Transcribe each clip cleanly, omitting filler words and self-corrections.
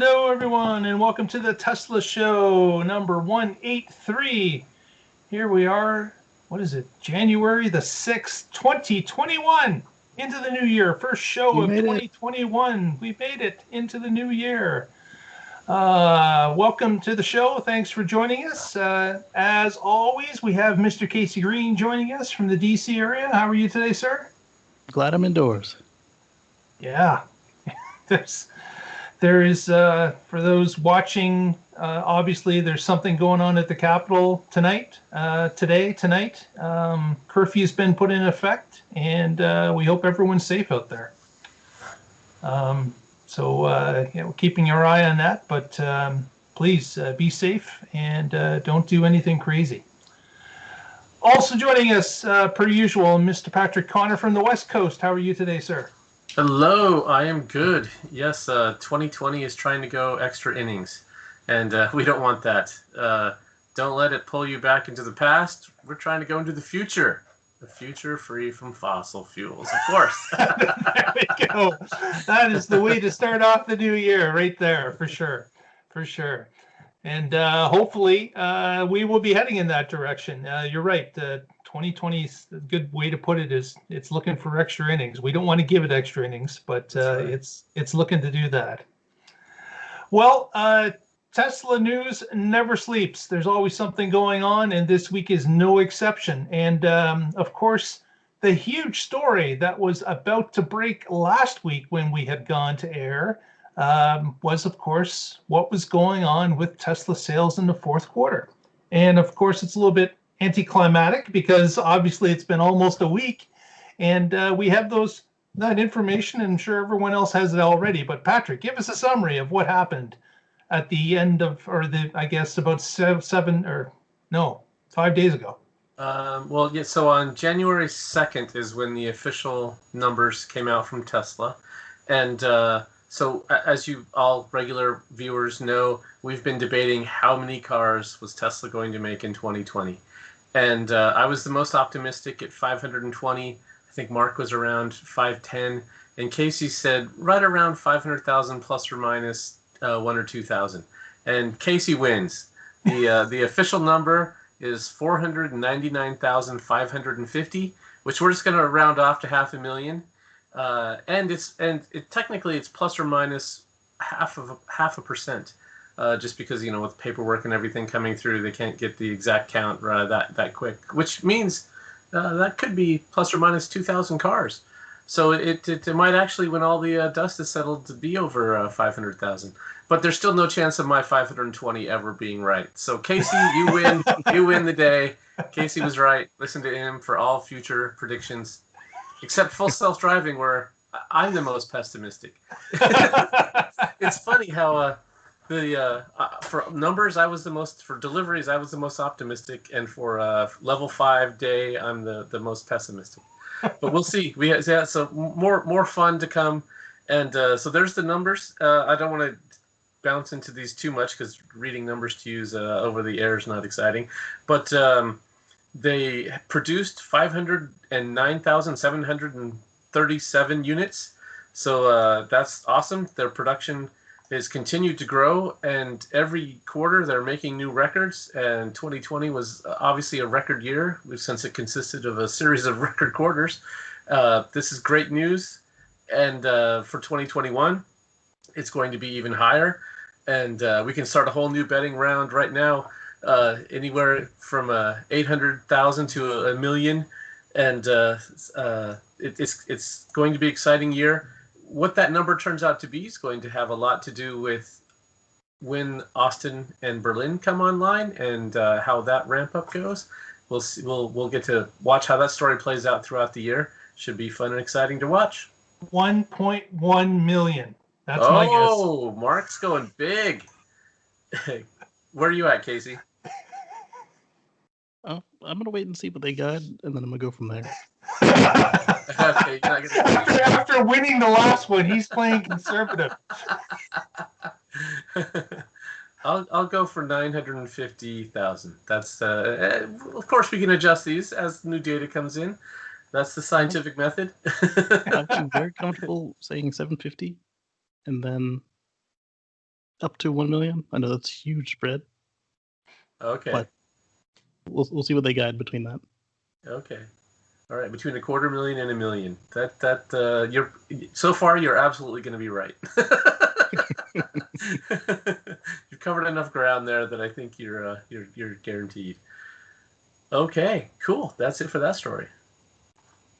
Hello, everyone, and welcome to the Tesla Show number 183. Here we are. What is it? January the 6th, 2021. Into the new year. First show of 2021. We made it into the new year. Welcome to the show. Thanks for joining us. As always, we have Mr. Casey Green joining us from the DC area. How are you today, sir? Glad I'm indoors. Yeah. There is, for those watching, obviously there's something going on at the Capitol tonight. Curfew's been put in effect, and we hope everyone's safe out there. We're keeping your eye on that, but please be safe and don't do anything crazy. Also joining us, per usual, Mr. Patrick Connor from the West Coast. How are you today, sir? Hello, I am good. Yes, 2020 is trying to go extra innings, and we don't want that. Don't let it pull you back into the past. We're trying to go into the future free from fossil fuels, of course. There we go. That is the way to start off the new year, right there, for sure. And hopefully we will be heading in that direction. You're right. 2020 is a good way to put it. Is it's looking for extra innings. We don't want to give it extra innings, but right. It's looking to do that. Well, Tesla news never sleeps. There's always something going on, and this week is no exception. And of course, the huge story that was about to break last week when we had gone to air was, of course, what was going on with Tesla sales in the fourth quarter. And of course, it's a little bit anticlimactic because obviously it's been almost a week, and we have that information, and I'm sure everyone else has it already. But Patrick, give us a summary of what happened at the end of, I guess about 5 days ago. Well, yeah. So on January 2nd is when the official numbers came out from Tesla, and so as you all regular viewers know, we've been debating how many cars was Tesla going to make in 2020. And I was the most optimistic at 520. I think Mark was around 510. And Casey said right around 500,000 plus or minus 1 or 2,000. And Casey wins. The official number is 499,550, which we're just going to round off to 500,000. Technically it's plus or minus half a percent. Just because, with paperwork and everything coming through, they can't get the exact count that quick, which means that could be plus or minus 2,000 cars. So it might actually, when all the dust is settled, to be over 500,000. But there's still no chance of my 520 ever being right. So Casey, you win. You win the day. Casey was right. Listen to him for all future predictions, except full self-driving, where I'm the most pessimistic. It's funny how. For numbers, I was the most, for deliveries, I was the most optimistic, and for level 5 day, I'm the most pessimistic. But we'll see. So more fun to come, and so there's the numbers. I don't want to bounce into these too much because reading numbers to use over the air is not exciting. But they produced 509,737 units, so that's awesome. Their production has continued to grow, and every quarter they're making new records, and 2020 was obviously a record year since it consisted of a series of record quarters. This is great news, and for 2021 it's going to be even higher, and we can start a whole new betting round right now, anywhere from 800,000 to 1 million, and it's going to be an exciting year. What that number turns out to be is going to have a lot to do with when Austin and Berlin come online, and how that ramp up goes. We'll see, we'll get to watch how that story plays out throughout the year. Should be fun and exciting to watch. 1.1 million. That's my guess. Oh, Mark's going big. Where are you at, Casey? Oh, I'm gonna wait and see what they got, and then I'm gonna go from there. Okay, after winning the last one, he's playing conservative. I'll go for 950,000. That's of course we can adjust these as new data comes in. That's the scientific method. I'm actually very comfortable saying 750, and then up to 1 million. I know that's a huge spread, Okay. but we'll see what they guide between that. Okay. All right. Between $250,000 and $1 million. You're so far you're absolutely going to be right. You've covered enough ground there that I think you're guaranteed. Okay. Cool. That's it for that story.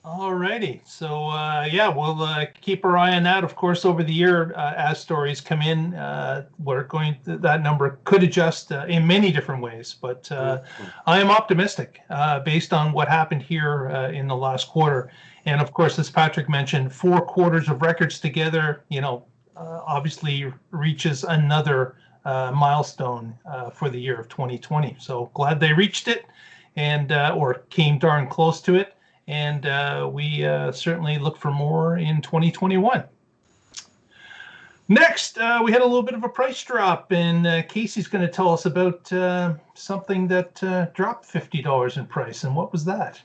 All righty. So, yeah, we'll keep our eye on that. Of course, over the year, as stories come in, that number could adjust in many different ways. But I am optimistic based on what happened here in the last quarter. And of course, as Patrick mentioned, 4 quarters of records together, obviously reaches another milestone for the year of 2020. So glad they reached it and or came darn close to it. And we certainly look for more in 2021. Next, we had a little bit of a price drop, and Casey's going to tell us about something that dropped $50 in price. And what was that?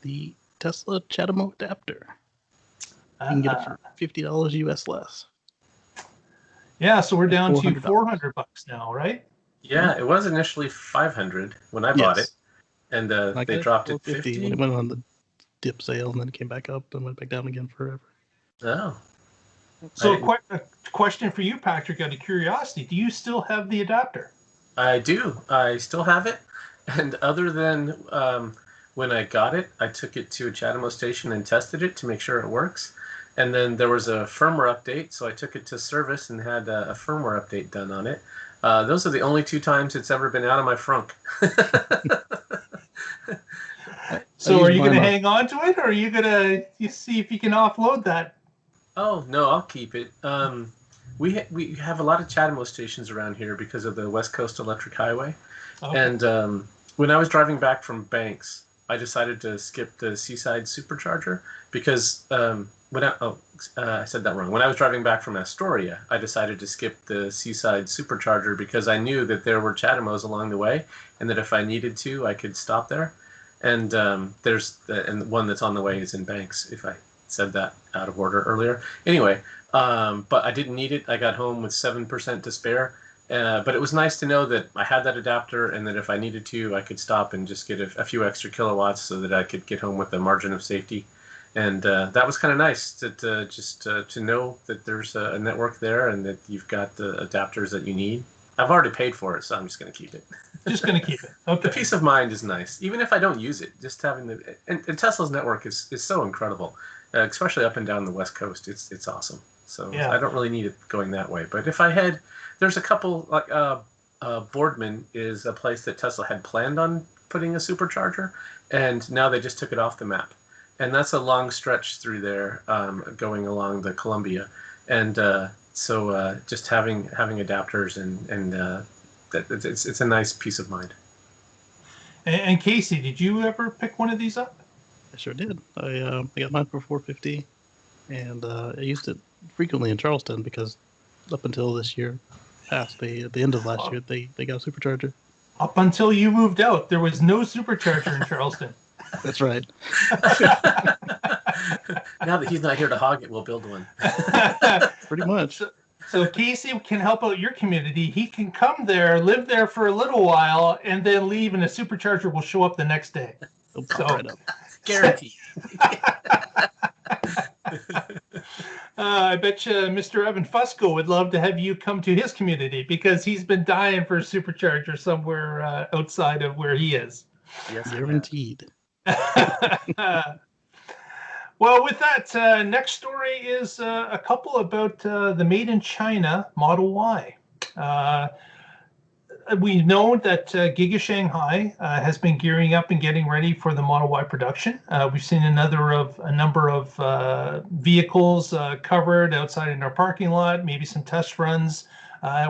The Tesla Chademo adapter. You can get it for $50 US less. Yeah, so we're down to $400 $400 now, right? Yeah, it was initially $500 when I bought it, and they dropped it $50 when it went on the dip sale, and then it came back up and went back down again forever. Oh. So a question for you, Patrick, out of curiosity. Do you still have the adapter? I do. I still have it. And other than when I got it, I took it to a Chademo station and tested it to make sure it works. And then there was a firmware update, so I took it to service and had a firmware update done on it. Those are the only 2 times it's ever been out of my frunk. So are you going to hang on to it, or are you going to see if you can offload that? Oh, no, I'll keep it. We have a lot of Chademo stations around here because of the West Coast Electric Highway. Okay. And when I was driving back from Banks, I decided to skip the Seaside Supercharger because I said that wrong. When I was driving back from Astoria, I decided to skip the Seaside Supercharger because I knew that there were Chademos along the way, and that if I needed to, I could stop there. And and one that's on the way is in Banks, if I said that out of order earlier. Anyway, but I didn't need it. I got home with 7% to spare. But it was nice to know that I had that adapter, and that if I needed to, I could stop and just get a few extra kilowatts so that I could get home with a margin of safety. And that was kind of nice to know that there's a network there and that you've got the adapters that you need. I've already paid for it, so I'm just going to keep it. Just going to keep it. Okay. The peace of mind is nice, even if I don't use it. Just having and Tesla's network is so incredible, especially up and down the West Coast. It's awesome. So yeah. I don't really need it going that way. But if I had, there's a couple like Boardman is a place that Tesla had planned on putting a supercharger, and now they just took it off the map. And that's a long stretch through there, going along the Columbia, and so just having adapters and it's a nice peace of mind. And Casey, did you ever pick one of these up? I sure did. I got mine for $450, and I used it frequently in Charleston because up until this year, past at the end of last year, they got a supercharger. Up until you moved out, there was no supercharger in Charleston. That's right. Now that he's not here to hog it, we'll build one. Pretty much. So Casey can help out your community. He can come there, live there for a little while, and then leave, and a supercharger will show up the next day. Right up. Guaranteed. I bet you Mr. Evan Fusco would love to have you come to his community because he's been dying for a supercharger somewhere outside of where he is. Yes, guaranteed. Well, with that, next story is a couple about the Made in China Model Y. We know that Giga Shanghai has been gearing up and getting ready for the Model Y production. We've seen a number of vehicles covered outside in our parking lot. Maybe some test runs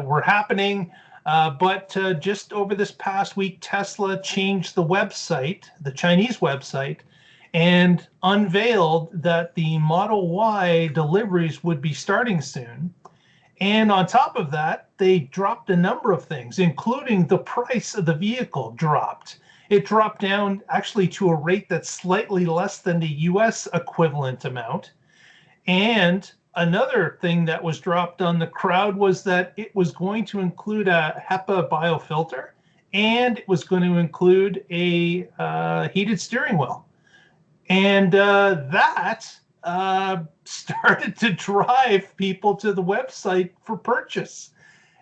were happening. But just over this past week, Tesla changed the website, the Chinese website, and unveiled that the Model Y deliveries would be starting soon. And on top of that, they dropped a number of things, including the price of the vehicle dropped. It dropped down actually to a rate that's slightly less than the US equivalent amount. And another thing that was dropped on the crowd was that it was going to include a HEPA biofilter, and it was going to include a heated steering wheel. And that started to drive people to the website for purchase.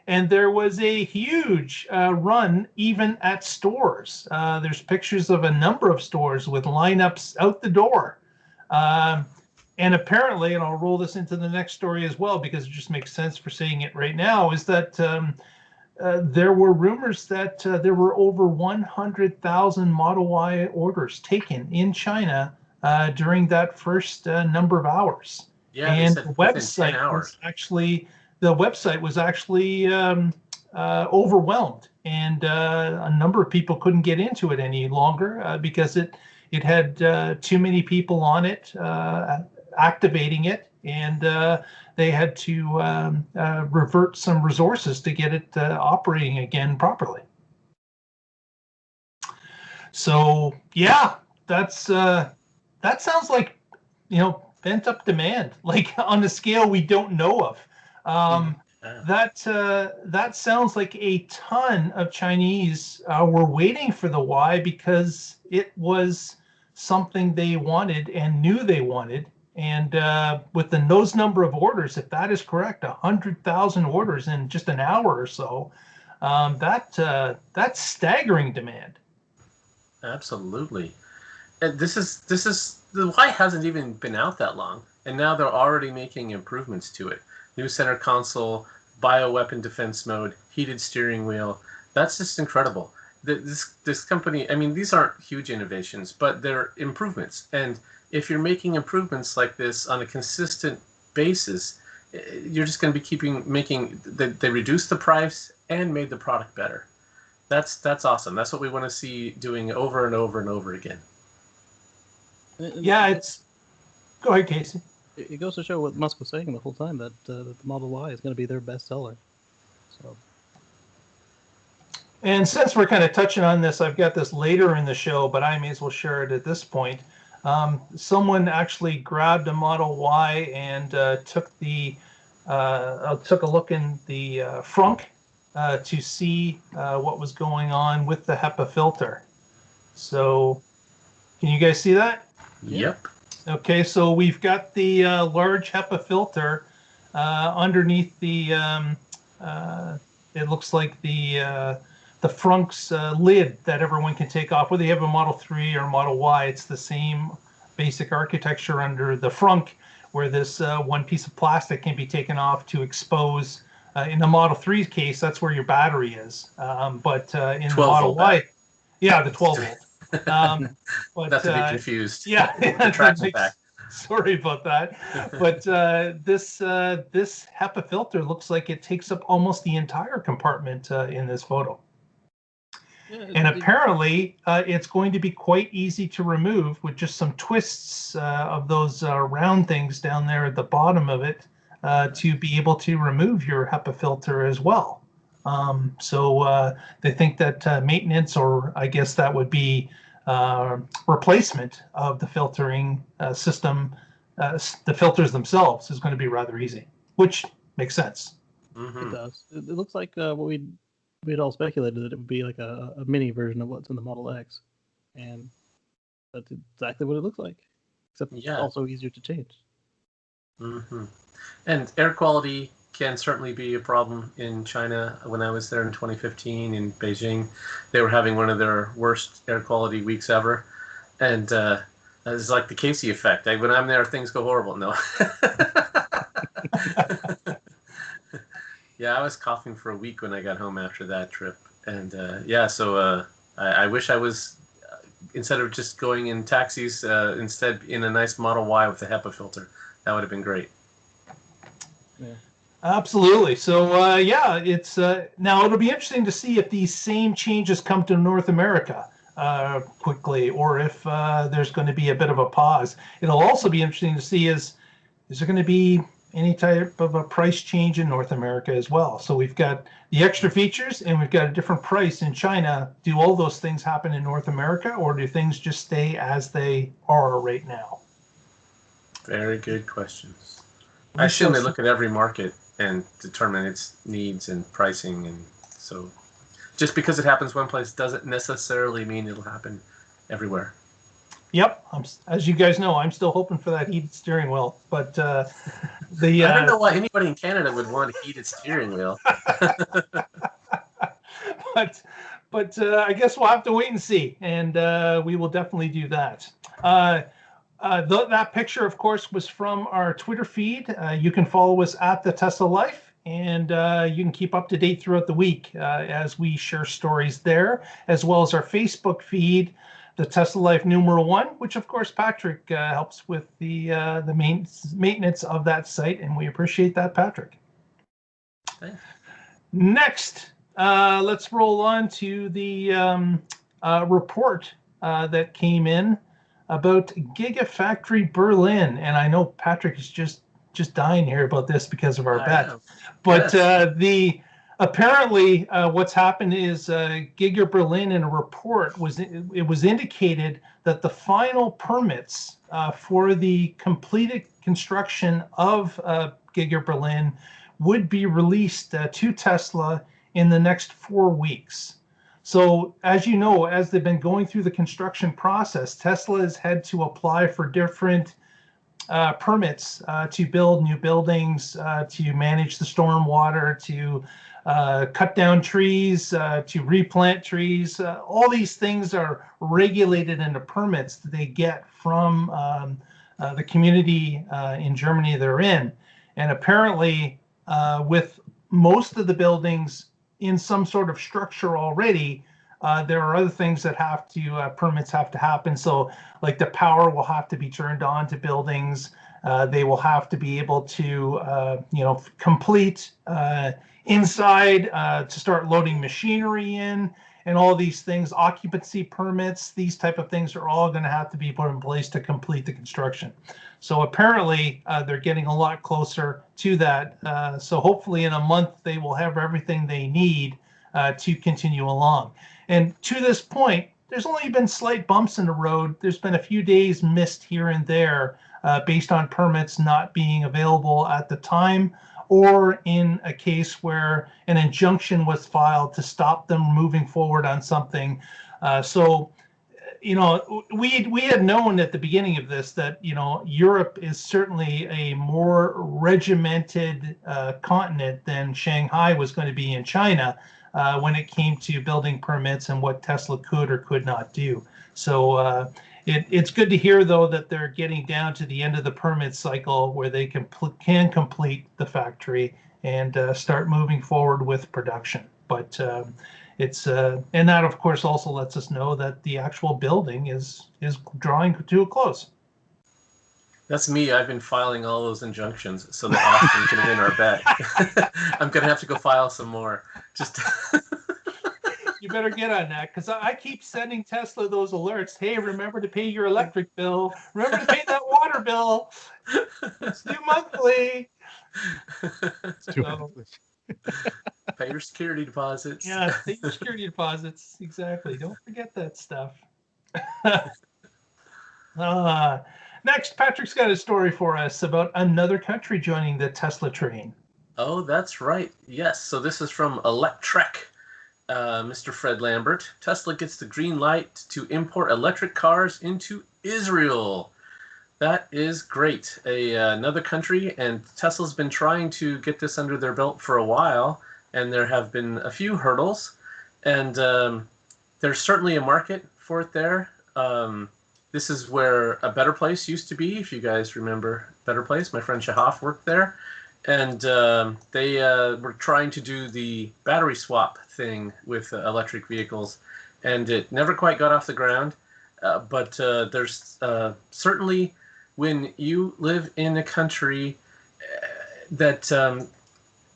And there was a huge run even at stores. There's pictures of a number of stores with lineups out the door. And apparently, and I'll roll this into the next story as well, because it just makes sense for saying it right now, is that there were rumors that there were over 100,000 Model Y orders taken in China during that first number of hours. Yeah, and they said within 10 hours. The website was actually overwhelmed, and a number of people couldn't get into it any longer because it had too many people on it activating it, and they had to revert some resources to get it operating again properly. So yeah, that sounds like, pent up demand, like on a scale we don't know of. That sounds like a ton of Chinese were waiting for the Y because it was something they wanted and knew they wanted. And with those number of orders, if that is correct, 100,000 orders in just an hour or so, that's staggering demand. Absolutely. And this is the Y hasn't even been out that long, and now they're already making improvements to it. New center console, bioweapon defense mode, heated steering wheel. That's just incredible. This company, I mean, these aren't huge innovations, but they're improvements. And if you're making improvements like this on a consistent basis, you're just going to be they reduced the price and made the product better. That's awesome. That's what we want to see doing over and over and over again. Yeah, go ahead, Casey. It goes to show what Musk was saying the whole time, that the Model Y is going to be their best seller. So. And since we're kind of touching on this, I've got this later in the show, but I may as well share it at this point. Someone actually grabbed a Model Y and took a look in the frunk to see what was going on with the HEPA filter. So, can you guys see that? Yep. Okay, so we've got the large HEPA filter underneath the. It looks like the frunk's lid that everyone can take off. Whether you have a Model 3 or Model Y, it's the same basic architecture under the frunk, where this one piece of plastic can be taken off to expose. In the Model 3's case, that's where your battery is. But in the Model Y, yeah, the 12 volt. But, not to be confused. Yeah, the traction pack. Sorry about that. But this HEPA filter looks like it takes up almost the entire compartment in this photo. Yeah, and apparently, it's going to be quite easy to remove with just some twists of those round things down there at the bottom of it to be able to remove your HEPA filter as well. So they think that maintenance, or I guess that would be replacement of the filtering system, the filters themselves, is going to be rather easy, which makes sense. Mm-hmm. It does. It looks like what we'd all speculated that it would be like a mini version of what's in the Model X, and that's exactly what it looks like, except also easier to change. Mm-hmm. And air quality can certainly be a problem in China. When I was there in 2015 in Beijing, they were having one of their worst air quality weeks ever, and it's like the Casey effect. When I'm there, things go horrible. No. Yeah, I was coughing for a week when I got home after that trip, and so I wish I was, instead of just going in taxis, instead in a nice Model Y with a HEPA filter. That would have been great. Yeah. Absolutely. So it's now it'll be interesting to see if these same changes come to North America quickly, or if there's going to be a bit of a pause. It'll also be interesting to see is there going to be any type of a price change in North America as well. So we've got the extra features and we've got a different price in China. Do all those things happen in North America, or do things just stay as they are right now? Very good questions. I We assume shall they see. look at every market and determine its needs and pricing, and so just because it happens one place doesn't necessarily mean it'll happen everywhere. Yep, as you guys know, I'm still hoping for that heated steering wheel, but the I don't know why anybody in Canada would want a heated steering wheel. but I guess we'll have to wait and see, and we will definitely do that. That picture, of course, was from our Twitter feed. You can follow us at the Tesla Life, and you can keep up to date throughout the week as we share stories there, as well as our Facebook feed, the Tesla Life #1, which of course Patrick helps with the maintenance of that site, and we appreciate that, Patrick. Thanks. Next, let's roll on to the report that came in about Gigafactory Berlin, and I know Patrick is just dying here about this because of our bet. But yes. Apparently what's happened is Giga Berlin in a report was indicated that the final permits for the completed construction of Giga Berlin would be released to Tesla in the next 4 weeks. So as you know, as they've been going through the construction process, Tesla has had to apply for different permits to build new buildings, to manage the stormwater, to cut down trees, to replant trees. All these things are regulated in the permits that they get from the community in Germany they're in. And apparently, with most of the buildings in some sort of structure already, there are other things that have to permits have to happen. So like the power will have to be turned on to buildings. They will have to be able to complete inside to start loading machinery in, and all these things, occupancy permits, these type of things are all going to have to be put in place to complete the construction. So apparently they're getting a lot closer to that. So hopefully in a month they will have everything they need to continue along. And to this point, there's only been slight bumps in the road. There's been a few days missed here and there based on permits not being available at the time, or in a case where an injunction was filed to stop them moving forward on something. So we had known at the beginning of this that Europe is certainly a more regimented continent than Shanghai was going to be in China when it came to building permits and what Tesla could or could not do. So it's good to hear, though, that they're getting down to the end of the permit cycle where they can complete the factory and start moving forward with production. But it's and that, of course, also lets us know that the actual building is drawing to a close. That's me. I've been filing all those injunctions so that Austin can win our bet. I'm going to have to go file some more. You better get on that, because I keep sending Tesla those alerts. Hey, remember to pay your electric bill. Remember to pay that water bill. It's due monthly. Pay your security deposits. Yeah, pay your security deposits. Exactly. Don't forget that stuff. Next, Patrick's got a story for us about another country joining the Tesla train. Oh, that's right. Yes. So this is from Electrek. Mr. Fred Lambert. Tesla gets the green light to import electric cars into Israel. That is great. Another country, and Tesla's been trying to get this under their belt for a while, and there have been a few hurdles, and there's certainly a market for it there. This is where a Better Place used to be, if you guys remember Better Place. My friend Shahaf worked there. And they were trying to do the battery swap thing with electric vehicles, and it never quite got off the ground. But there's certainly, when you live in a country that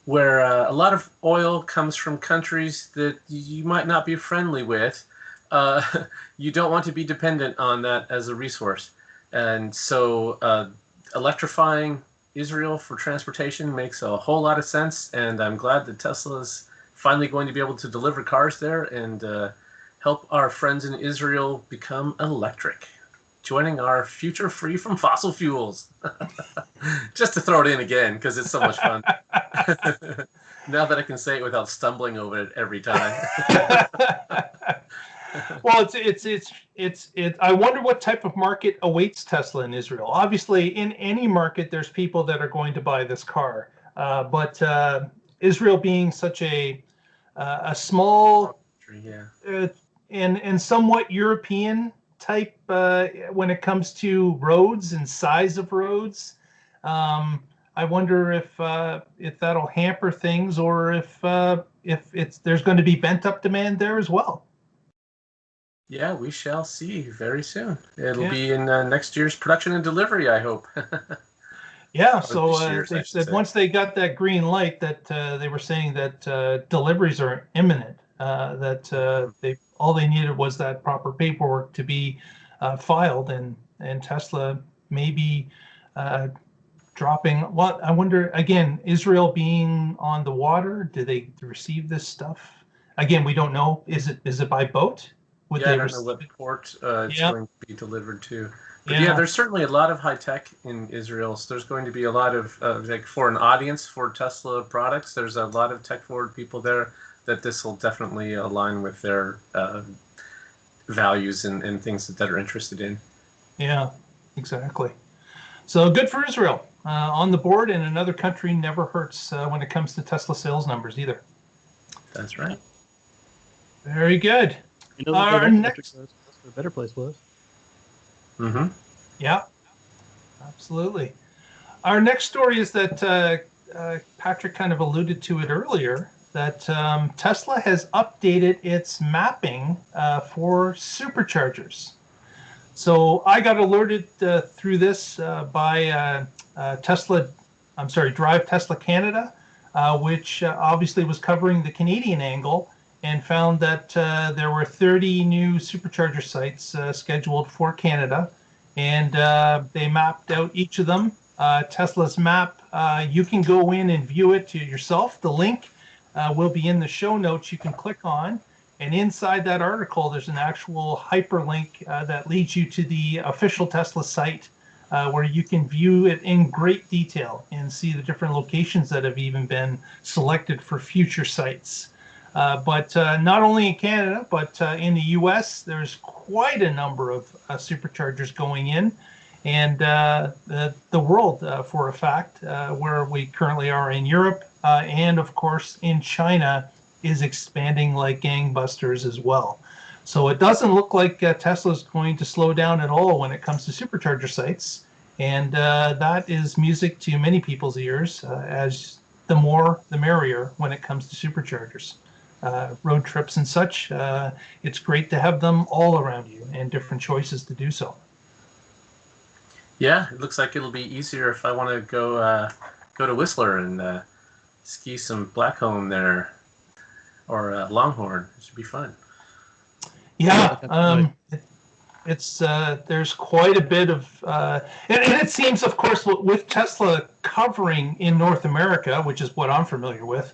where a lot of oil comes from countries that you might not be friendly with, you don't want to be dependent on that as a resource. And so electrifying Israel for transportation makes a whole lot of sense, and I'm glad that Tesla is finally going to be able to deliver cars there and help our friends in Israel become electric. joining our future free from fossil fuels. Just to throw it in again, because it's so much fun. Now that I can say it without stumbling over it every time. Well, I wonder what type of market awaits Tesla in Israel. Obviously, in any market, there's people that are going to buy this car. But Israel being such a small and somewhat European type when it comes to roads and size of roads, I wonder if that'll hamper things, or if there's going to be pent up demand there as well. Yeah, we shall see very soon. It'll be in next year's production and delivery, I hope. Yeah, so they said once they got that green light, that they were saying that deliveries are imminent. That all they needed was that proper paperwork to be filed, and Tesla maybe dropping. What I wonder again, Israel being on the water, do they receive this stuff? Again, we don't know. Is it by boat? I don't know what port it's going to be delivered to. But yeah, there's certainly a lot of high tech in Israel. So there's going to be a lot of like for an audience for Tesla products. There's a lot of tech forward people there that this will definitely align with their values and things that they're interested in. Yeah, exactly. So good for Israel on the board, and another country never hurts when it comes to Tesla sales numbers either. That's right. Very good. You know, our next a better place was. Mm-hmm. Yeah, absolutely. Our next story is that Patrick kind of alluded to it earlier, that Tesla has updated its mapping for superchargers. So I got alerted through this by Drive Tesla Canada, which obviously was covering the Canadian angle, and found that there were 30 new supercharger sites scheduled for Canada, and they mapped out each of them. Tesla's map, you can go in and view it to yourself. The link will be in the show notes. You can click on, and inside that article, there's an actual hyperlink that leads you to the official Tesla site, where you can view it in great detail and see the different locations that have even been selected for future sites. But not only in Canada, but in the US, there's quite a number of superchargers going in. And the world, for a fact, where we currently are in Europe, and of course in China, is expanding like gangbusters as well. So it doesn't look like Tesla is going to slow down at all when it comes to supercharger sites. And that is music to many people's ears, as the more the merrier when it comes to superchargers. Road trips and such, it's great to have them all around you and different choices to do so. Yeah, it looks like it'll be easier if I want to go to Whistler and ski some Blackcomb there, or Longhorn. It should be fun. Yeah, it's there's quite a bit of, and it seems, of course, with Tesla covering in North America, which is what I'm familiar with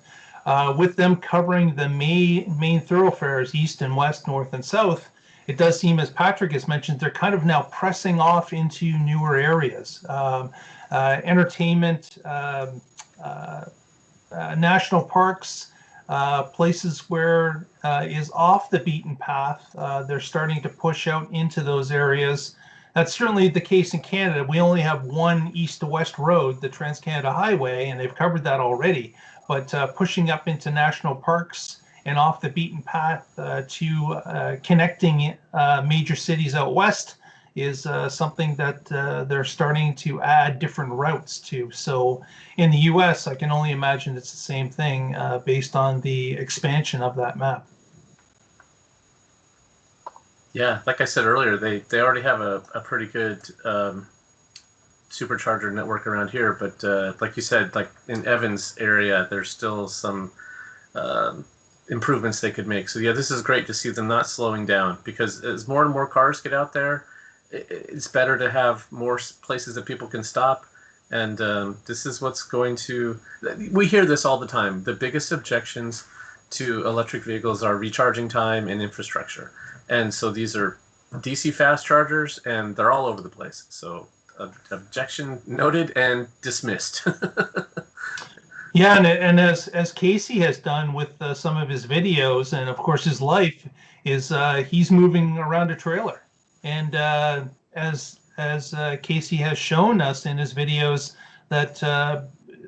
them covering the main thoroughfares, east and west, north and south, it does seem, as Patrick has mentioned, they're kind of now pressing off into newer areas, entertainment, national parks, places where is off the beaten path. They're starting to push out into those areas. That's certainly the case in Canada. We only have one east to west road, the Trans-Canada Highway, and they've covered that already. But pushing up into national parks and off the beaten path to connecting major cities out west is something that they're starting to add different routes to. So in the US, I can only imagine it's the same thing based on the expansion of that map. Yeah, like I said earlier, they already have a pretty good supercharger network around here, but like you said, like in Evans area, there's still some improvements they could make. So yeah, this is great to see them not slowing down, because as more and more cars get out there, it's better to have more places that people can stop. And this is what's going to, we hear this all the time. The biggest objections to electric vehicles are recharging time and infrastructure. And so these are DC fast chargers, and they're all over the place. So objection noted and dismissed. Yeah, and as Casey has done with some of his videos, and of course his life is he's moving around a trailer, and as Casey has shown us in his videos that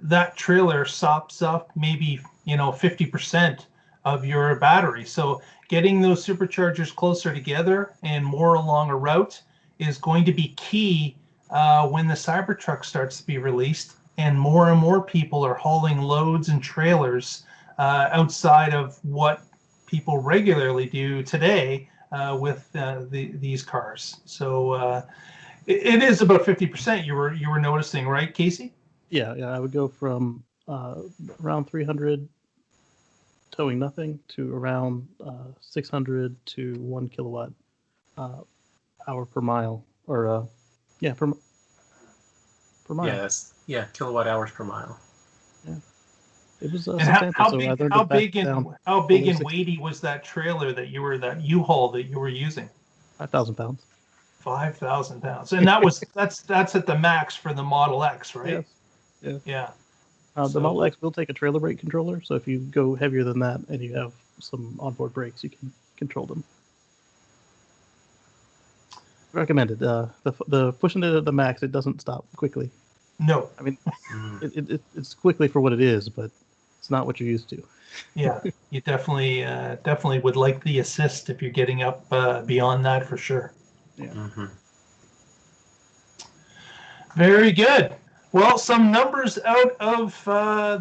that trailer sops up maybe 50% of your battery. So getting those superchargers closer together and more along a route is going to be key when the Cybertruck starts to be released, and more people are hauling loads and trailers outside of what people regularly do today with these cars. So it is about 50%. You were noticing, right, Casey? Yeah, I would go from around 300 towing nothing to around 600 to 1 kilowatt hour per mile, or per mile. Yes, kilowatt hours per mile. Yeah, it was And substantial. So I learned how it back big down how big below and 60. weighty was that trailer that U-Haul that you were using? 5,000 pounds. 5,000 pounds, and that's at the max for the Model X, right? Yes. Yeah. The Model X will take a trailer brake controller, so if you go heavier than that and you have some onboard brakes, you can control them. Recommended. The pushing it at the max, it doesn't stop quickly. No. I mean, it's quickly for what it is, but it's not what you're used to. Yeah, you definitely would like the assist if you're getting up beyond that for sure. Yeah. Mm-hmm. Very good. Well, some numbers out of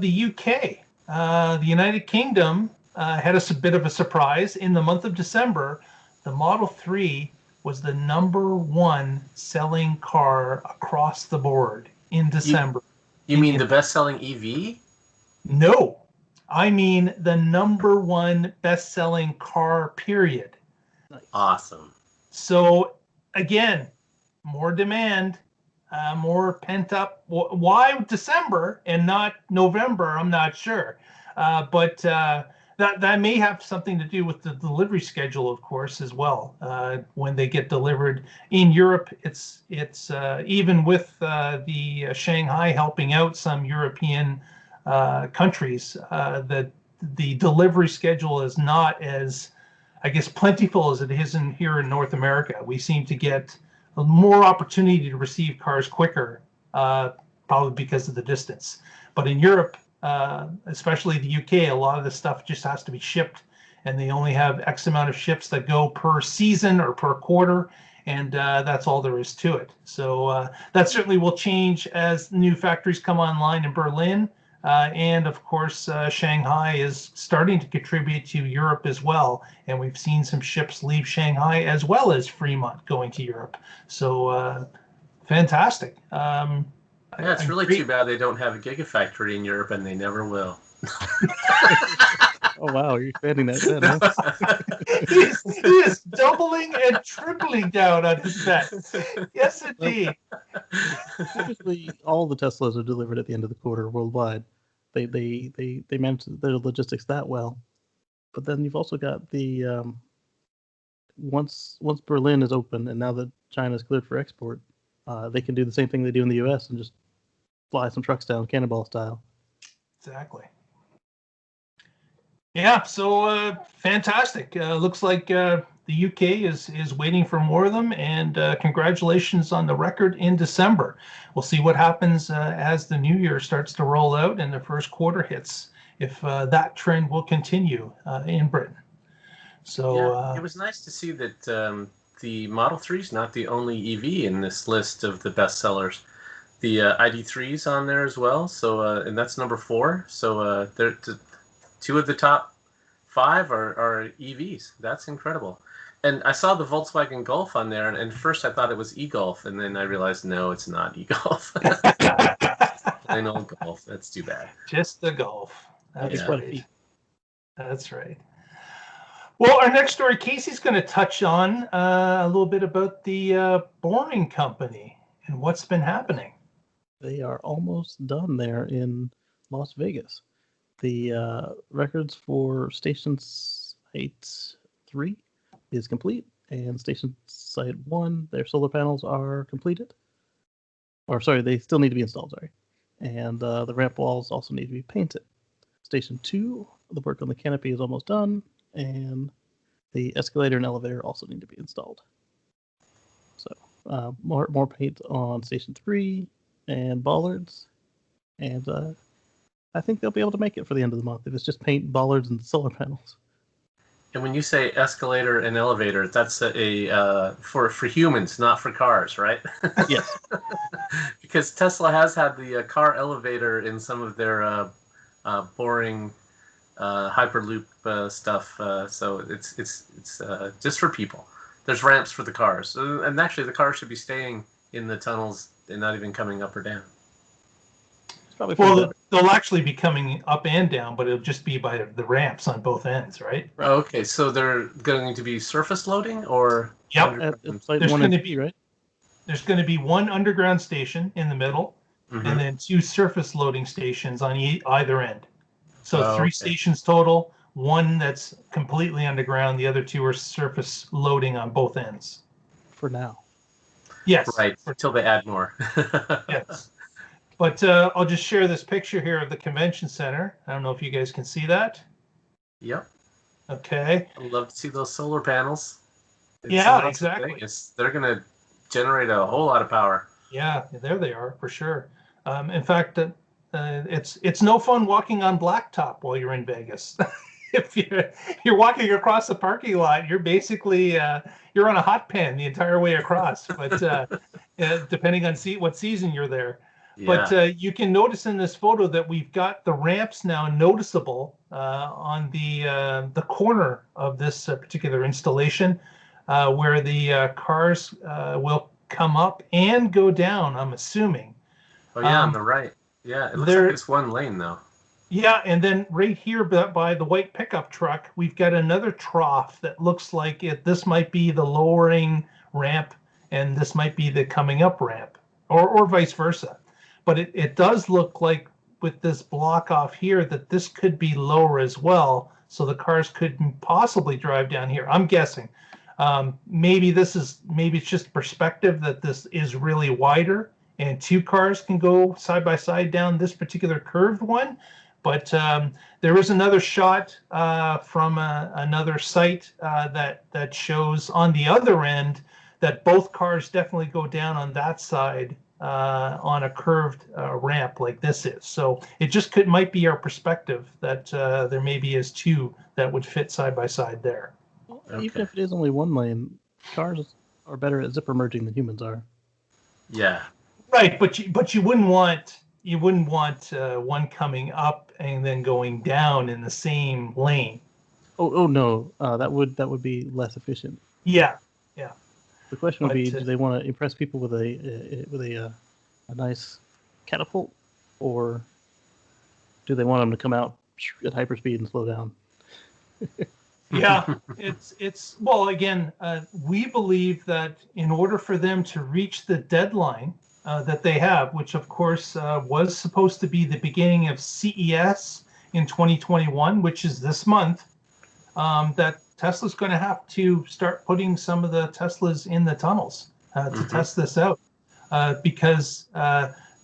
the UK. The United Kingdom had a bit of a surprise. In the month of December, the Model 3 was the #1 selling car across the board in December. You mean the best-selling EV? No, I mean the #1 best-selling car, period. Nice. Awesome. So again, more demand, more pent up. Why December and not November? I'm not sure, but that may have something to do with the delivery schedule, of course, as well. When they get delivered in Europe, it's even with the Shanghai helping out some European countries, that the delivery schedule is not as, I guess, plentiful as it is here in North America. We seem to get more opportunity to receive cars quicker, probably because of the distance. But in Europe, especially the UK, a lot of this stuff just has to be shipped, and they only have X amount of ships that go per season or per quarter, and that's all there is to it. So that certainly will change as new factories come online in Berlin. And of course, Shanghai is starting to contribute to Europe as well. And we've seen some ships leave Shanghai as well as Fremont going to Europe. So fantastic. Yeah, it's really too bad they don't have a Gigafactory in Europe, and they never will. Oh, wow, you're expanding that then, huh? he is doubling and tripling down on his bet. Yes, indeed. Typically, all the Teslas are delivered at the end of the quarter worldwide. They manage their logistics that well. But then you've also got the once Berlin is open, and now that China's cleared for export, they can do the same thing they do in the U.S. and just fly some trucks down, cannonball style. Exactly. Yeah, so fantastic. Looks like the UK is waiting for more of them, and congratulations on the record in December. We'll see what happens as the new year starts to roll out and the first quarter hits, if that trend will continue in Britain. So yeah, it was nice to see that the Model 3 is not the only EV in this list of the best sellers. The ID3 is on there as well, so and that's #4. So they're two of the top 5 are EVs. That's incredible. And I saw the Volkswagen Golf on there, and first I thought it was e-Golf, and then I realized, no, it's not e-Golf. Plain old Golf. That's too bad. Just the Golf. That's Yeah. right. That's right. Well, our next story, Casey's going to touch on a little bit about the Boring Company and what's been happening. They are almost done there in Las Vegas. The records for Station Site 3 is complete, and Station Site 1, their solar panels are completed. Or sorry, they still need to be installed, sorry. And the ramp walls also need to be painted. Station 2, the work on the canopy is almost done, and the escalator and elevator also need to be installed. So more paint on Station 3 and bollards, and I think they'll be able to make it for the end of the month if it's just paint, bollards, and solar panels. And when you say escalator and elevator, that's for humans, not for cars, right? Yes. Because Tesla has had the car elevator in some of their boring Hyperloop stuff. So it's just for people. There's ramps for the cars, and actually the cars should be staying in the tunnels and not even coming up or down. Well, they'll actually be coming up and down, but it'll just be by the ramps on both ends, right? Okay, so they're going to be surface loading, or yep, it's like there's going to be right. There's going to be one underground station in the middle, and then 2 surface loading stations on either end. So 3 stations total. 1 that's completely underground. The other 2 are surface loading on both ends. For now. Yes. Right. Until they add more. Yes. But I'll just share this picture here of the convention center. I don't know if you guys can see that. Yep. Okay. I'd love to see those solar panels. Yeah, exactly. They're going to generate a whole lot of power. Yeah, there they are for sure. In fact, it's no fun walking on blacktop while you're in Vegas. If you're walking across the parking lot, you're basically you're on a hot pan the entire way across. But depending on what season you're there. Yeah. But you can notice in this photo that we've got the ramps now noticeable on the corner of this particular installation, where the cars will come up and go down, I'm assuming. Oh, yeah, on the right. Yeah, it looks like it's one lane, though. Yeah, and then right here by the white pickup truck, we've got another trough that looks like this might be the lowering ramp, and this might be the coming up ramp, or vice versa. But it does look like with this block off here that this could be lower as well, so the cars could possibly drive down here. I'm guessing. Maybe it's just perspective that this is really wider, and 2 cars can go side by side down this particular curved one. But there is another shot from another site that shows on the other end that both cars definitely go down on that side on a curved ramp like this is. So it just might be our perspective that there maybe is 2 that would fit side by side there. Well, even if it is only 1 lane, cars are better at zipper merging than humans are. Yeah. Right, but you wouldn't want one coming up and then going down in the same lane. Oh no, that would be less efficient. Yeah. The question would be: do they want to impress people with a nice catapult, or do they want them to come out at hyperspeed and slow down? Yeah, it's well. Again, we believe that in order for them to reach the deadline that they have, which of course was supposed to be the beginning of CES in 2021, which is this month, that Tesla's going to have to start putting some of the Teslas in the tunnels to test this out, because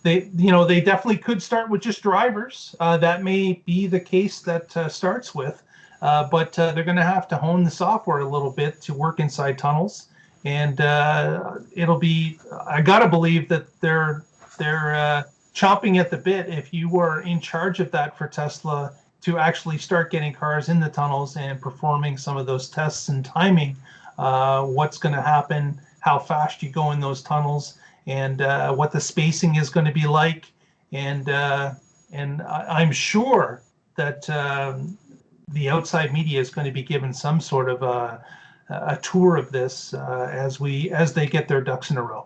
they definitely could start with just drivers. That may be the case that starts with, but they're going to have to hone the software a little bit to work inside tunnels. And it'll be, I gotta believe that they're chomping at the bit if you were in charge of that for Tesla to actually start getting cars in the tunnels and performing some of those tests and timing what's going to happen, how fast you go in those tunnels, and what the spacing is going to be like. And I'm sure that the outside media is going to be given some sort of a tour of this as they get their ducks in a row.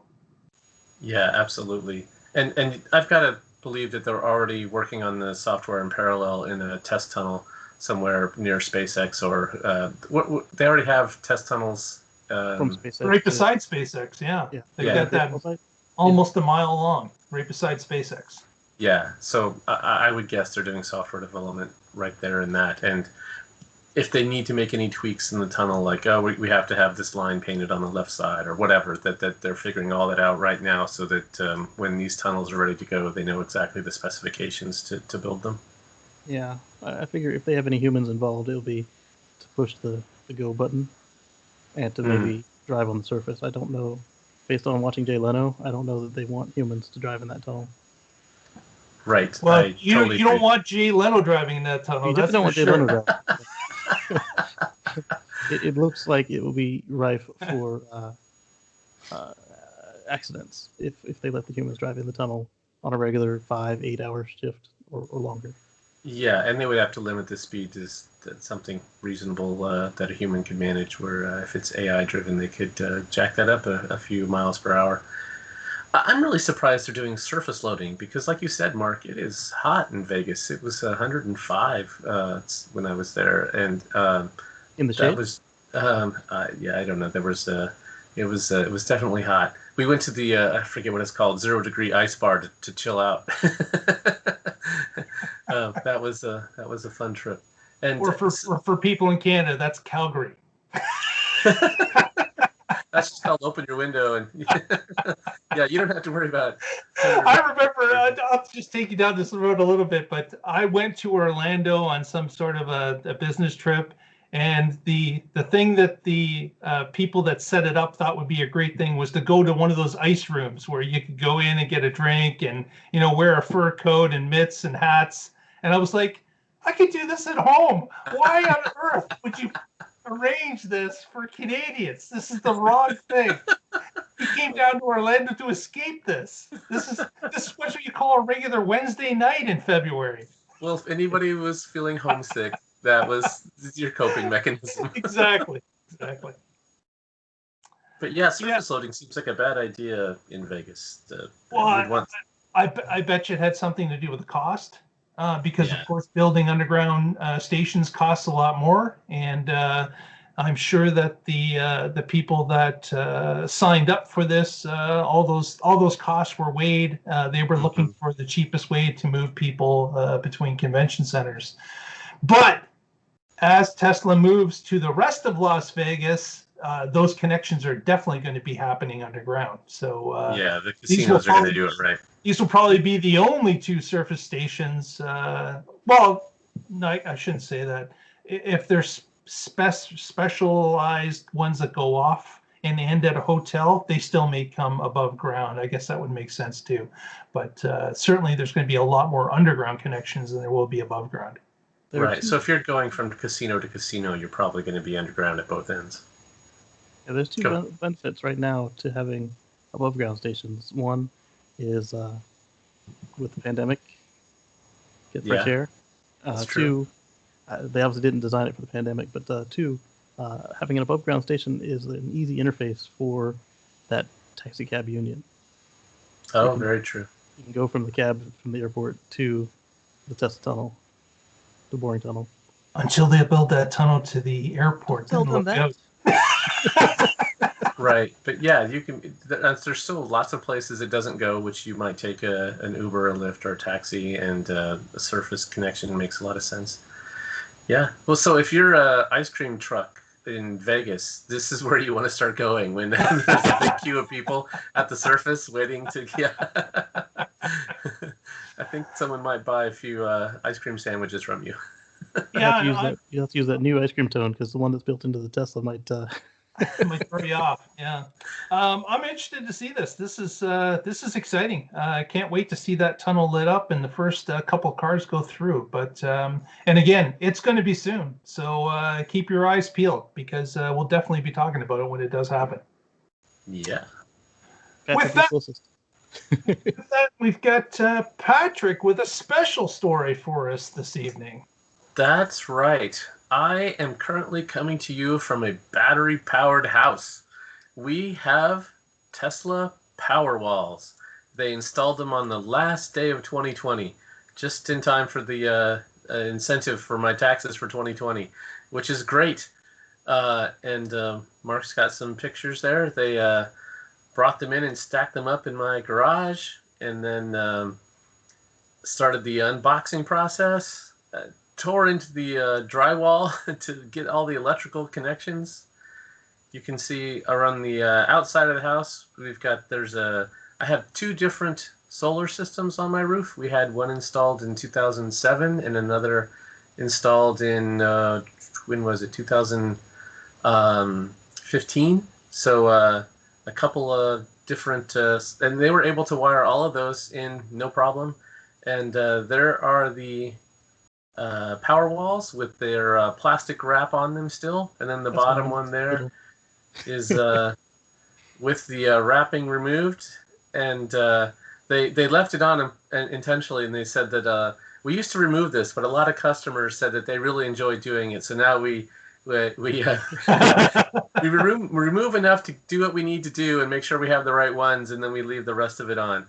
Yeah, absolutely. And I've got to believe that they're already working on the software in parallel in a test tunnel somewhere near SpaceX, or they already have test tunnels from SpaceX, right beside SpaceX. Yeah. They've got that almost a mile long, right beside SpaceX. Yeah, so I would guess they're doing software development right there in that. And if they need to make any tweaks in the tunnel, like, oh, we have to have this line painted on the left side or whatever, that they're figuring all that out right now so that when these tunnels are ready to go, they know exactly the specifications to build them. Yeah, I figure if they have any humans involved, it'll be to push the go button and to maybe drive on the surface. I don't know. Based on watching Jay Leno, I don't know that they want humans to drive in that tunnel. Right. Well, you totally don't agree. want Jay Leno driving in that tunnel. You That's definitely for don't want Jay sure. Leno driving. It looks like it will be rife for accidents if they let the humans drive in the tunnel on a regular 5-8 hour shift or longer. Yeah, and they would have to limit the speed to something reasonable that a human could manage, where if it's AI driven, they could jack that up a few miles per hour. I'm really surprised they're doing surface loading because, like you said, Mark, it is hot in Vegas. It was 105 when I was there, and in the shade? that was yeah, I don't know. There was it was definitely hot. We went to the I forget what it's called, 0 degree ice bar to chill out. That was a fun trip. And Or for people in Canada, that's Calgary. That's just called open your window, and yeah, you don't have to worry about it. I remember, I'll just take you down this road a little bit, but I went to Orlando on some sort of a business trip, and the thing that the people that set it up thought would be a great thing was to go to one of those ice rooms where you could go in and get a drink and, you know, wear a fur coat and mitts and hats. And I was like, I could do this at home. Why on earth would you arrange this for Canadians? This is the wrong thing. He came down to Orlando to escape this. This is what you call a regular Wednesday night in February. Well, if anybody was feeling homesick, that was your coping mechanism. Exactly. But yeah, surface loading seems like a bad idea in Vegas. Well, I bet you it had something to do with the cost. Because Yeah. of course building underground stations costs a lot more, and I'm sure that the people that signed up for this, all those costs were weighed. They were looking for the cheapest way to move people between convention centers. But as Tesla moves to the rest of Las Vegas, those connections are definitely going to be happening underground. So yeah, the casinos are going to do it right. These will probably be the only 2 surface stations. Well, no, I shouldn't say that. If there's specialized ones that go off and end at a hotel, they still may come above ground. I guess that would make sense too. But certainly there's going to be a lot more underground connections than there will be above ground. Right. So if you're going from casino to casino, you're probably going to be underground at both ends. Yeah, there's 2 benefits right now to having above ground stations. One is with the pandemic, get fresh air. That's 2, true. They obviously didn't design it for the pandemic, but 2, having an above ground station is an easy interface for that taxi cab union. Oh, very true. You can go from the cab from the airport to the Tesla tunnel, the boring tunnel. Until they build that tunnel to the airport. Then look out. Right, but yeah, you can. There's still lots of places it doesn't go, which you might take an Uber, a Lyft, or a taxi, and a surface connection makes a lot of sense. Yeah. Well, so if you're an ice cream truck in Vegas, this is where you want to start going when there's a big queue of people at the surface waiting to. Yeah. I think someone might buy a few ice cream sandwiches from you. Yeah, you have to use that new ice cream tone because the one that's built into the Tesla might might throw you off. Yeah, I'm interested to see this. This is exciting. I can't wait to see that tunnel lit up and the first couple cars go through. But and again, it's going to be soon, so keep your eyes peeled because we'll definitely be talking about it when it does happen. Yeah. With that, we've got Patrick with a special story for us this evening. That's right. I am currently coming to you from a battery-powered house. We have Tesla Powerwalls. They installed them on the last day of 2020, just in time for the incentive for my taxes for 2020, which is great. And Mark's got some pictures there. They brought them in and stacked them up in my garage, and then started the unboxing process. tore into the drywall to get all the electrical connections. You can see around the outside of the house, I have 2 different solar systems on my roof. We had one installed in 2007 and another installed in, when was it, 2015. So a couple of different, and they were able to wire all of those in no problem. And there are the Powerwalls with their plastic wrap on them still. And then the bottom one there is with the wrapping removed. And they left it on intentionally, and they said that we used to remove this, but a lot of customers said that they really enjoyed doing it. So now we remove enough to do what we need to do and make sure we have the right ones, and then we leave the rest of it on.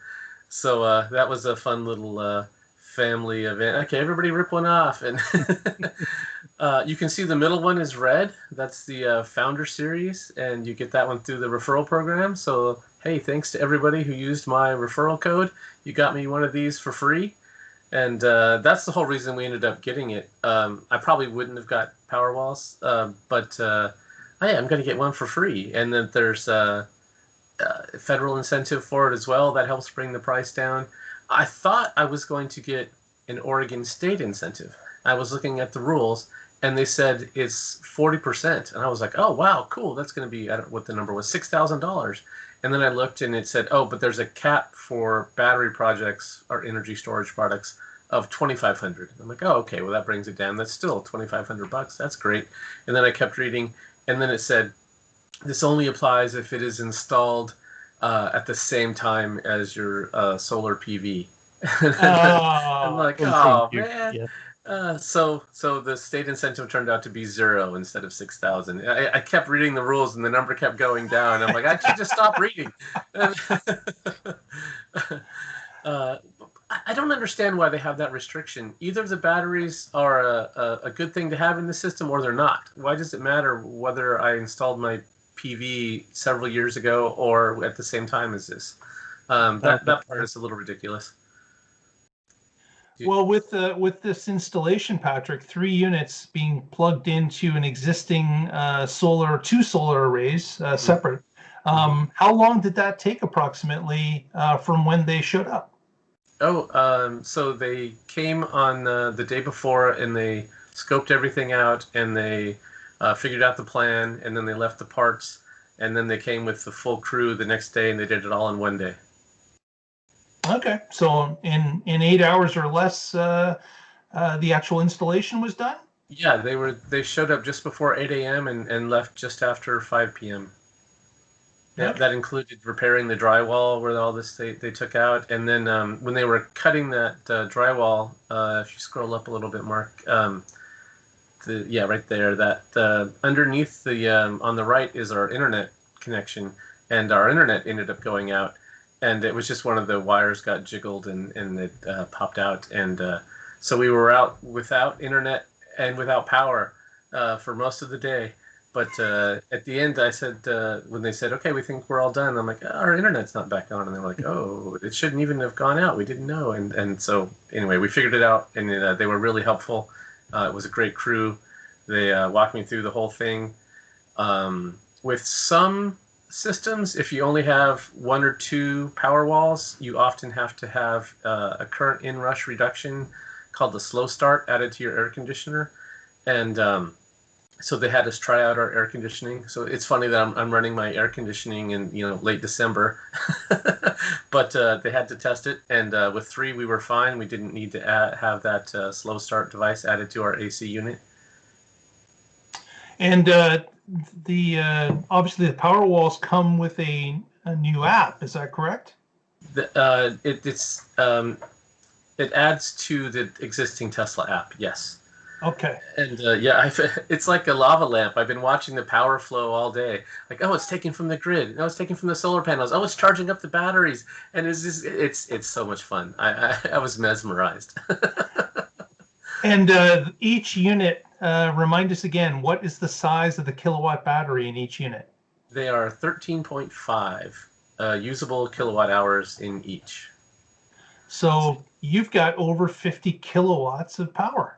So that was a fun little family event. Okay, everybody rip one off. And you can see the middle one is red. That's the Founder Series, and you get that one through the referral program. So hey, thanks to everybody who used my referral code. You got me one of these for free. And that's the whole reason we ended up getting it. I probably wouldn't have got Powerwalls, but hey, I'm going to get one for free. And then there's a federal incentive for it as well. That helps bring the price down. I thought I was going to get an Oregon State incentive. I was looking at the rules, and they said it's 40%. And I was like, oh, wow, cool. That's going to be, I don't know what the number was, $6,000. And then I looked, and it said, oh, but there's a cap for battery projects or energy storage products of $2,500. I'm like, oh, okay, well, that brings it down. That's still $2,500. That's great. And then I kept reading, and then it said, this only applies if it is installed at the same time as your solar PV. I'm like, oh, man. Yeah. So the state incentive turned out to be 0 instead of 6,000. I kept reading the rules, and the number kept going down. I'm like, I should just stop reading. I don't understand why they have that restriction. Either the batteries are a good thing to have in the system, or they're not. Why does it matter whether I installed my PV several years ago or at the same time as this? That part is a little ridiculous. Well, with this installation, Patrick, 3 units being plugged into an existing 2 solar arrays separate. How long did that take approximately from when they showed up? Oh, so they came on the day before, and they scoped everything out, and they figured out the plan, and then they left the parts, and then they came with the full crew the next day, and they did it all in one day. Okay, so in 8 hours or less, the actual installation was done? Yeah, they showed up just before 8 a.m. and left just after 5 p.m. Yeah, that included repairing the drywall where all this they took out, and then when they were cutting that drywall, if you scroll up a little bit, Mark, right there, that underneath the on the right is our internet connection, and our internet ended up going out. And it was just one of the wires got jiggled and it popped out. And so we were out without internet and without power for most of the day. But at the end, I said, when they said, okay, we think we're all done, I'm like, our internet's not back on. And they were like, oh, it shouldn't even have gone out. We didn't know. And so anyway, we figured it out, and they were really helpful. It was a great crew. They walked me through the whole thing. With some systems, if you only have 1 or 2 Powerwalls, you often have to have a current inrush reduction called the slow start added to your air conditioner. And so they had us try out our air conditioning. So it's funny that I'm running my air conditioning in late December, but they had to test it. And with 3, we were fine. We didn't need to have that slow start device added to our AC unit. And obviously the Powerwalls come with a new app. Is that correct? It adds to the existing Tesla app. Yes. Okay. And it's like a lava lamp. I've been watching the power flow all day. Like, oh, it's taken from the grid. No, it's taken from the solar panels. Oh, it's charging up the batteries. And it's so much fun. I was mesmerized. And each unit, remind us again, what is the size of the kilowatt battery in each unit? They are 13.5 usable kilowatt hours in each. So you've got over 50 kilowatts of power.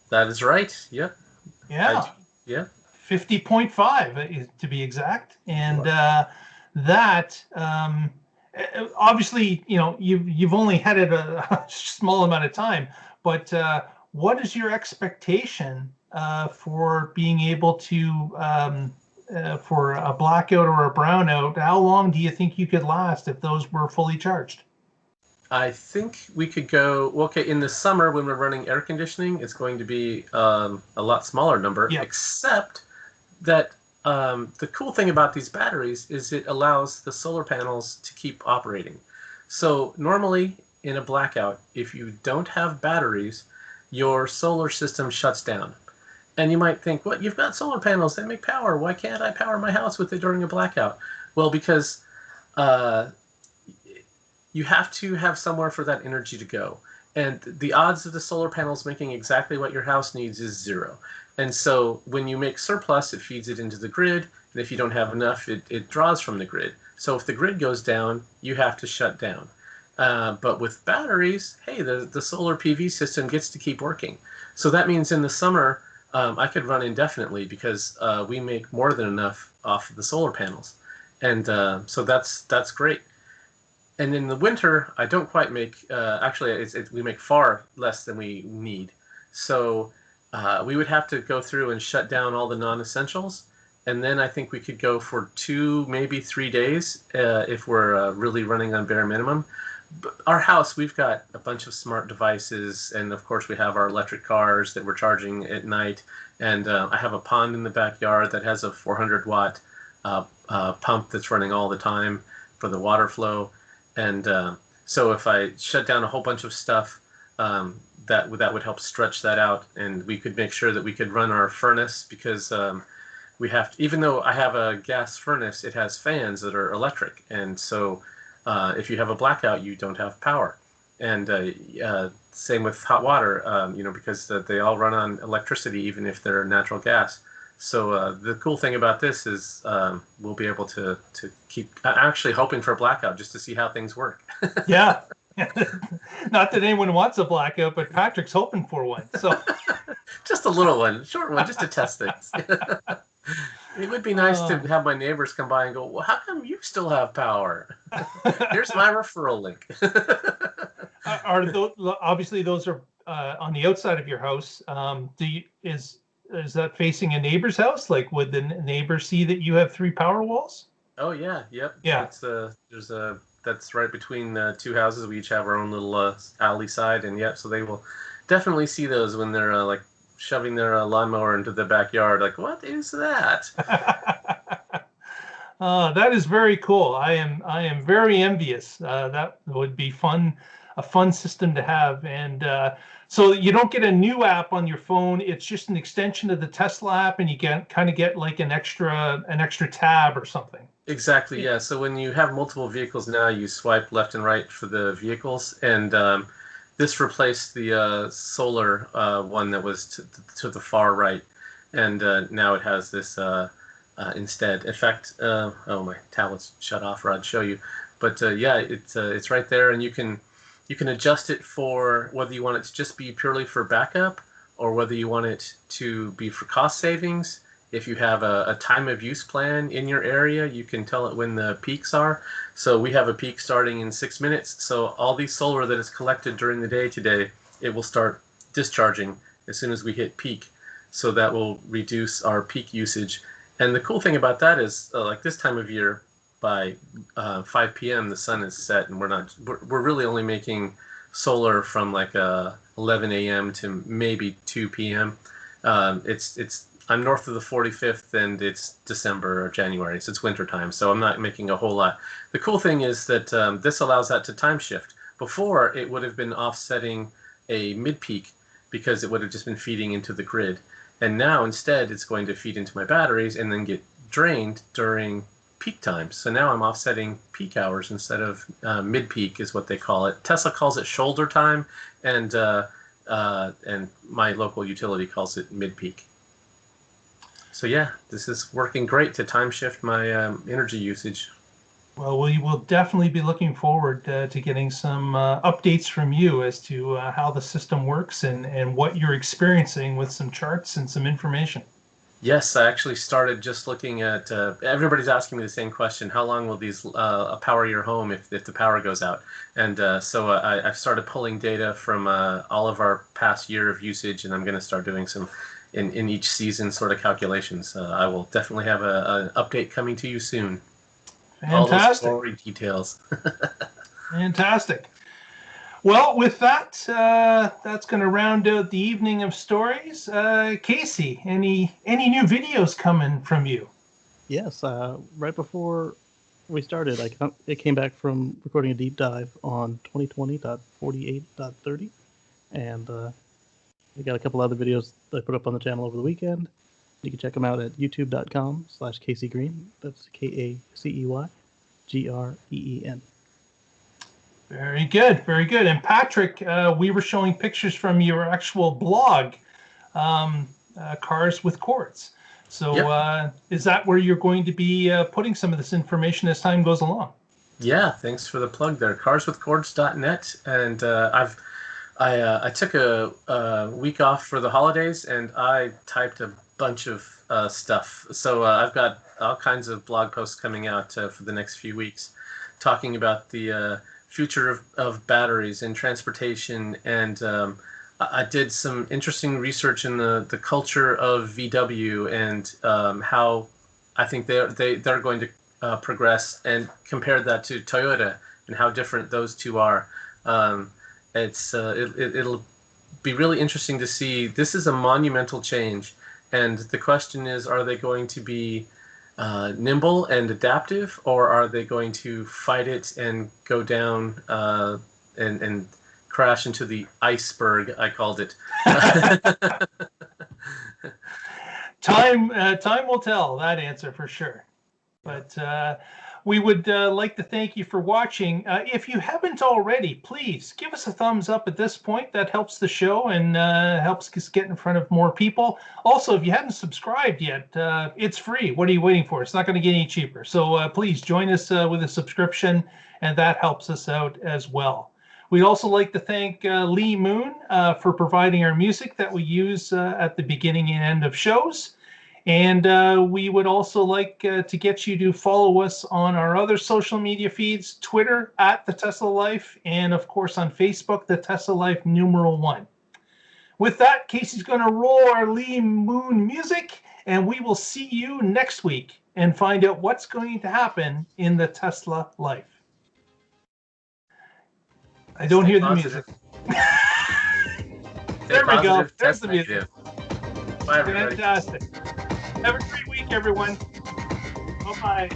That is right. Yep. Yeah. Yeah. 50.5 to be exact. And that obviously, you've only had it a small amount of time, but what is your expectation for being able to for a blackout or a brownout? How long do you think you could last if those were fully charged? I think we could go. Well, okay, in the summer when we're running air conditioning, it's going to be a lot smaller number. Yeah. Except that the cool thing about these batteries is it allows the solar panels to keep operating. So normally in a blackout, if you don't have batteries, your solar system shuts down. And you might think, "What? You've got solar panels; they make power. Why can't I power my house with it during a blackout?" Well, because uh, you have to have somewhere for that energy to go. And the odds of the solar panels making exactly what your house needs is 0. And so when you make surplus, it feeds it into the grid. And if you don't have enough, it draws from the grid. So if the grid goes down, you have to shut down. But with batteries, hey, the solar PV system gets to keep working. So that means in the summer, I could run indefinitely because we make more than enough off of the solar panels. And so that's great. And in the winter, I don't quite make. Actually, we make far less than we need. So we would have to go through and shut down all the non-essentials, and then I think we could go for 2, maybe 3 days if we're really running on bare minimum. But our house, we've got a bunch of smart devices, and of course we have our electric cars that we're charging at night. And I have a pond in the backyard that has a 400-watt pump that's running all the time for the water flow. And so if I shut down a whole bunch of stuff, that would help stretch that out, and we could make sure that we could run our furnace because we have to, even though I have a gas furnace, it has fans that are electric, and so if you have a blackout, you don't have power. And same with hot water, because they all run on electricity, even if they're natural gas. So the cool thing about this is we'll be able to keep actually hoping for a blackout just to see how things work. Yeah. Not that anyone wants a blackout, but Patrick's hoping for one. So just a little one, short one, just to test things. It would be nice to have my neighbors come by and go, "Well, how come you still have power? Here's my referral link." Are those, obviously those are on the outside of your house? Is that facing a neighbor's house? Like, would the neighbor see that you have 3 Powerwalls? Oh yeah, yep. Yeah. That's right between 2 houses. We each have our own little alley side, and yep. So they will definitely see those when they're like shoving their lawnmower into the backyard. Like, what is that? That is very cool. I am very envious. That would be fun, a fun system to have. And so you don't get a new app on your phone. It's just an extension of the Tesla app, and you kind of get like an extra tab or something. Exactly, yeah. So when you have multiple vehicles now, you swipe left and right for the vehicles, and this replaced the solar one that was to the far right, and now it has this instead. In fact, oh, my tablet's shut off, or I'd show you. But yeah, it's right there, and you can adjust it for whether you want it to just be purely for backup or whether you want it to be for cost savings. If you have a time of use plan in your area, you can tell it when the peaks are. So we have a peak starting in 6 minutes. So all the solar that is collected during the day today, it will start discharging as soon as we hit peak. So that will reduce our peak usage. And the cool thing about that is, like this time of year, by 5 p.m. the sun is set, and we're really only making solar from like 11 a.m. to maybe 2 p.m. I'm north of the 45th, and it's December or January, so it's winter time, so I'm not making a whole lot. The cool thing is that this allows that to time shift. Before, it would have been offsetting a mid-peak because it would have just been feeding into the grid. And now, instead, it's going to feed into my batteries and then get drained during peak times. So now I'm offsetting peak hours instead of mid-peak is what they call it. Tesla calls it shoulder time, and my local utility calls it mid-peak. So yeah, this is working great to time shift my energy usage. Well, we will definitely be looking forward to getting some updates from you as to how the system works and what you're experiencing with some charts and some information. Yes, I actually started just looking at. Everybody's asking me the same question: how long will these power your home if the power goes out? And so I've started pulling data from all of our past year of usage, and I'm going to start doing some in each season sort of calculations. I will definitely have an update coming to you soon. All those Fantastic. gory details. Fantastic. Well, with that, that's going to round out the evening of stories. Casey, any new videos coming from you? Yes, right before we started, it came back from recording a deep dive on 2020.48.30, and we got a couple other videos that I put up on the channel over the weekend. You can check them out at youtube.com/Casey Green. That's KACEYGREEN. Very good, very good. And Patrick, we were showing pictures from your actual blog, Cars with Cords. So Yep. Is that where you're going to be putting some of this information as time goes along? Yeah, thanks for the plug there. Carswithcords.net, and I took a week off for the holidays, and I typed a bunch of stuff. So I've got all kinds of blog posts coming out for the next few weeks, talking about the future of batteries in transportation, and I did some interesting research in the culture of VW and how I think they're going to progress, and compared that to Toyota and how different those two are. It'll be really interesting to see. This is a monumental change, and the question is, are they going to be nimble and adaptive, or are they going to fight it and go down and crash into the iceberg, I called it? Time will tell that answer for sure. But we would like to thank you for watching. If you haven't already, please give us a thumbs up at this point. That helps the show and helps us get in front of more people. Also, if you haven't subscribed yet, it's free. What are you waiting for? It's not going to get any cheaper. So please join us with a subscription, and that helps us out as well. We'd also like to thank Lee Moon for providing our music that we use at the beginning and end of shows. And we would also like to get you to follow us on our other social media feeds, Twitter @The Tesla Life, and of course on Facebook, The Tesla Life #1. With that, Casey's going to roll our Lee Moon music, and we will see you next week and find out what's going to happen in the Tesla life. I don't hear the music. There we go. There's the music. Bye, everybody. Fantastic. Have a great week, everyone. Bye-bye.